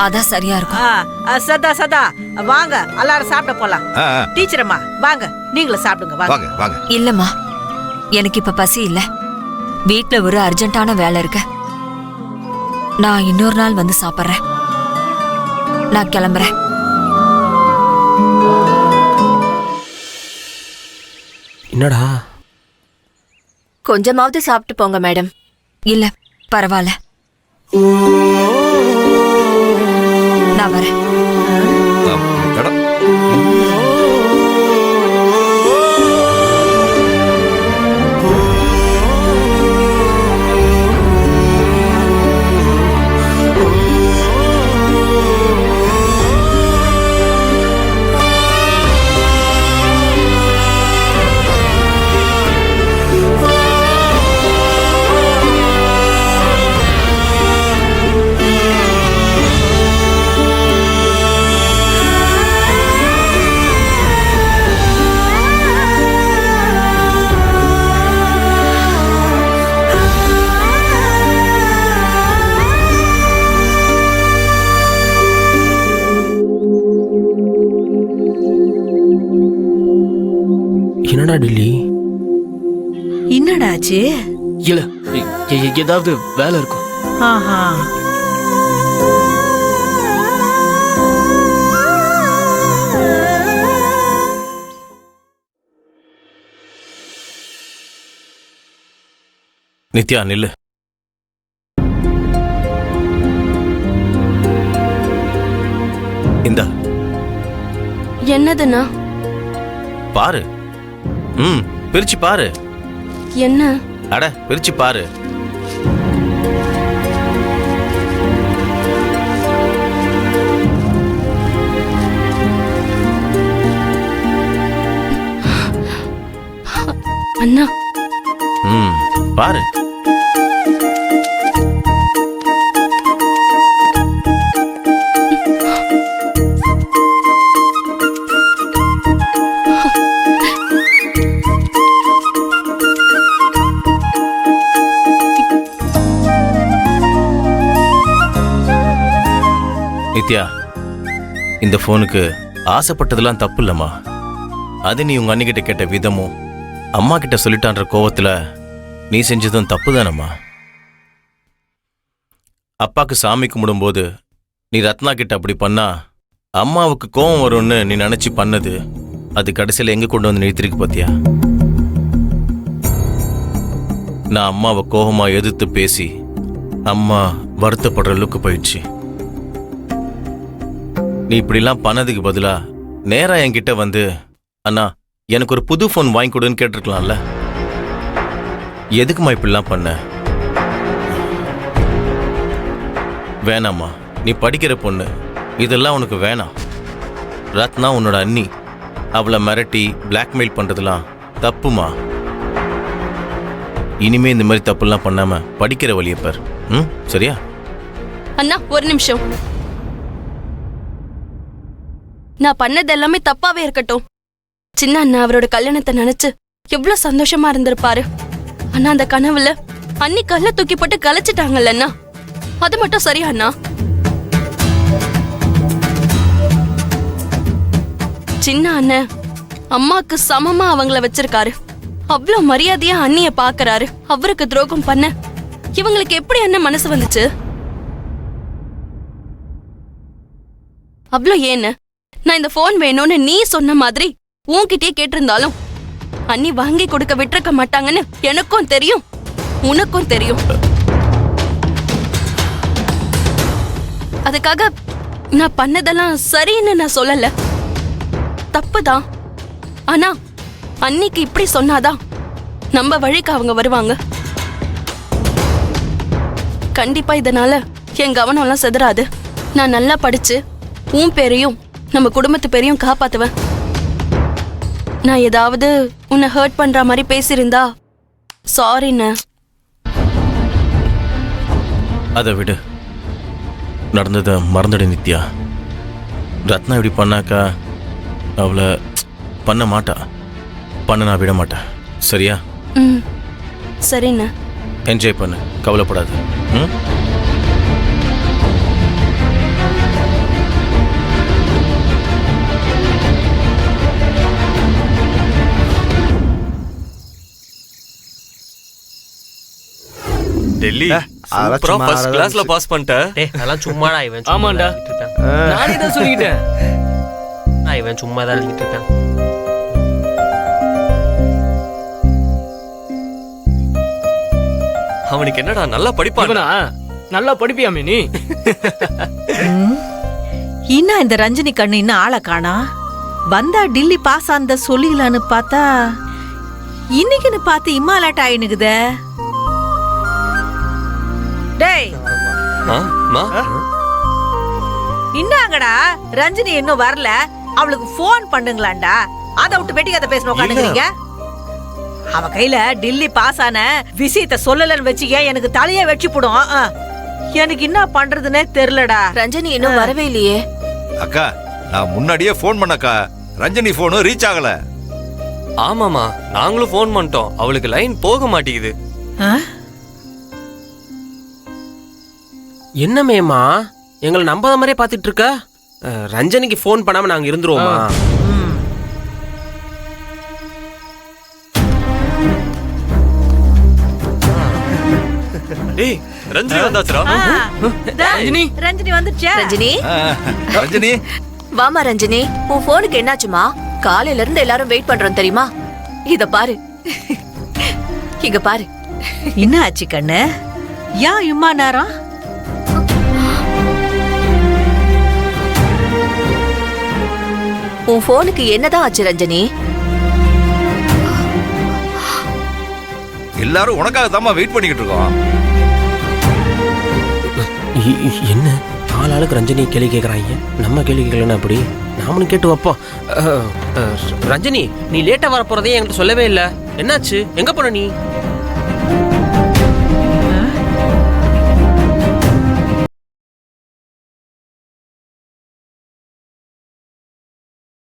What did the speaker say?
அதான் சரியா இருக்கும். சதா சதா வாங்க, எல்லாரும் சாப்பிட போலாம். டீச்சர் அம்மா வாங்க, நீங்களும் சாப்பிடுங்க. வாங்க வாங்க. இல்லம்மா, எனக்கு இப்ப பசி இல்ல. வீட்ல ஒரு அர்ஜென்ட்டான வேலை இருக்கு. நான் இன்னொரு நாள் வந்து சாப்பிட்றேன். நான் கிளம்புறேன். என்னடா? கொஞ்சமாவது சாப்பிட்டு போங்க மேடம். இல்ல பரவாயில்ல, நான் வரேன். என்னடா டில்லி? என்னடாச்சு? இல்ல ஏதாவது வேலை இருக்கும். நித்யா நில்லு. இந்தா. என்னதுண்ணா? பாரு. பிரிச்சு பாரு. என்ன? அட பிரிச்சு பாரு. அண்ணா. பாரு. நித்யா, இந்த போனுக்கு ஆசைப்பட்டதெல்லாம் தப்பு இல்லம்மா. அது நீ உங்க அண்ணிக்கிட்ட கேட்ட விதமும் அம்மா கிட்ட சொல்லிட்டான்ற கோவத்துல நீ செஞ்சதும் தப்பு தானம்மா. அப்பாக்கு சாமி கும்பிடும்போது நீ ரத்னா கிட்ட அப்படி பண்ணா அம்மாவுக்கு கோவம் வரும்னு நீ நினைச்சு பண்ணது அது கடைசியில் எங்க கொண்டு வந்து நிறுத்திருக்கு பாத்தியா? நான் அம்மாவை கோபமா எதிர்த்து பேசி அம்மா வருத்தப்படுற அளவுக்கு போயிடுச்சு. நீ இப்படிலாம் பண்ணதுக்கு பதிலா நேரா என்கிட்ட வந்து அண்ணா எனக்கு ஒரு புது போன் வாங்கி கொடுன்னு கேட்டிருக்கலாம்ல. எதுக்குமா இப்படிலாம் பண்ண? வேணாம்மா, நீ படிக்கிற பொண்ணு, இதெல்லாம் உனக்கு வேணாம். ரத்னா உன்னோட அண்ணி, அவளை மிரட்டி பிளாக்மெயில் பண்றதுலாம் தப்புமா. இனிமே இந்த மாதிரி தப்புலாம் பண்ணாம படிக்கிற வழியை பார். சரியா? அண்ணா ஒரு நிமிஷம். நான் பண்ணது எல்லாமே தப்பாவே இருக்கட்டும். சின்ன அண்ணா அவரோட கல்யாணத்தை நினைச்சு எவ்வளவு சந்தோஷமா இருந்திருப்பாரு. ஆனா அந்த கனவுல அண்ணி கல்ல தூக்கி போட்டு கலைச்சிட்டாங்கல்ல அண்ணா. அது மட்டும் சரியா அண்ணா? சின்ன அண்ணன் அம்மாக்கு சமமா அவங்கள வச்சிருக்காரு. அவ்வளவு மரியாதையா அண்ணிய பாக்குறாரு. அவருக்கு துரோகம் பண்ண இவங்களுக்கு எப்படி அண்ணன் மனசு வந்துச்சு? அவ்வளவு ஏன்னு நான் இந்த போன் வேணும்னு நீ சொன்ன மாதிரி உன்கிட்டயே கேட்டிருந்தாலும் அண்ணி வாங்கி கொடுக்க விட்டுருக்க மாட்டாங்கன்னு எனக்கும் தெரியும், உனக்கும் தெரியும். அதுக்காக நான் பண்ணதெல்லாம் சரின்னு நான் சொல்லல, தப்புதான். ஆனா அன்னிக்கு இப்படி சொன்னாதான் நம்ம வழிக்கு அவங்க வருவாங்க. கண்டிப்பா இதனால என் கவனம் எல்லாம் செதறாது. நான் நல்லா படிச்சு உன் பேரையும் நம்ம குடும்பத்து பேரையும் காப்பாத்துவேன். நான் ஏதாவது உன்னை ஹர்ட் பண்ற மாதிரி பேசியிருந்தா சாரிண்ண. அதை விடு, நடந்ததை மறந்துடு நித்யா. ரத்னா இப்படி பண்ணாக்கா அவளை பண்ண மாட்டா. பண்ண நான் விட மாட்டேன். சரியா? சரிண்ண. என்ஜாய் பண்ணு, கவலைப்படாது. டெல்லி அதெல்லாம் சூப்பரா சும்மா ஃபர்ஸ்ட் அதெல்லாம் கிளாஸ்ல பாஸ் பண்ணிட்ட. டேய் அதெல்லாம் சும்மாடா இவன் சும்மா ஆமாண்டா. தான் எழுதிட்டு இருக்கான். நானே தான் சொல்லிக்கிட்டேன். இவன் சும்மா தான் எழுதிட்டு இருக்கான். அவனுக்கு என்னடா நல்லா படிப்பான். இவனா நல்லா படிப்பியாமே நீ? இன்னும் இந்த ரஞ்சினி கண்ணு இன்னும் ஆளை காணா. வந்தா டில்லி பாஸ் ஆனத சொல்லிக்கலான்னு பார்த்தா இன்னைக்குன்னு பார்த்து இம்மாலாட்ட ஆயினுக்குதே. டேய் மா இன்னாங்கடா ரஞ்சினி இன்னும் வரல, அவளுக்கு போன் பண்ணுங்களாண்டா. அத விட்டு வெட்டி கதை பேசணும் உட்காந்துக்கிறீங்க. அவ கையில டில்லி பாஸ் ஆன விஷயத்த சொல்லலன்னு வச்சுக்க எனக்கு தலைய வெட்டி போடும். எனக்கு என்ன பண்றதுன்னே தெரியலடா. ரஞ்சனி இன்னும் வரவே இல்லையே. அக்கா நான் முன்னாடியே ஃபோன் பண்ணக்கா, ரஞ்சனி போனு ரீச் ஆகல. ஆமாமா நாங்களும் ஃபோன் பண்ணிட்டோம், அவளுக்கு லைன் போக மாட்டேங்குது. என்னமேமா எங்களை நம்பாத மாதிரியே பாத்துட்டு இருக்க? ரஞ்சனிக்கு ஃபோன் பண்ணாம நாங்க இருந்துருவோமா? டேய் ரஞ்சினி வந்தாச்சுடா. ரஞ்சினி. ரஞ்சினி வந்துச்சா? ரஞ்சினி ரஞ்சனி வாமா ரஞ்சினி, உன் போனுக்கு என்னாச்சுமா? காலையில இருந்து எல்லாரும் வெயிட் பண்றோம் தெரியுமா? இத பாரு, இங்க பாரு. என்ன ஆச்சு கண்ணு? ஏன் இம்மா நேரம்? உன் போனுக்கு என்னதான் ஆச்சு ரஞ்சனி? எல்லாரும் உனக்காக தாம்மா வெயிட் பண்ணிக்கிட்டு இருக்கோம். என்ன ஆளாளுக்கு ரஞ்சனி கேள்வி கேட்கறாங்க, நம்ம கேள்வி கேட்கலன்னா அப்படி நாமளும் கேட்டு வைப்போம். ரஞ்சனி நீ லேட்டா வர போறதே என்கிட்ட சொல்லவே இல்லை, என்னாச்சு? எங்க போன நீ?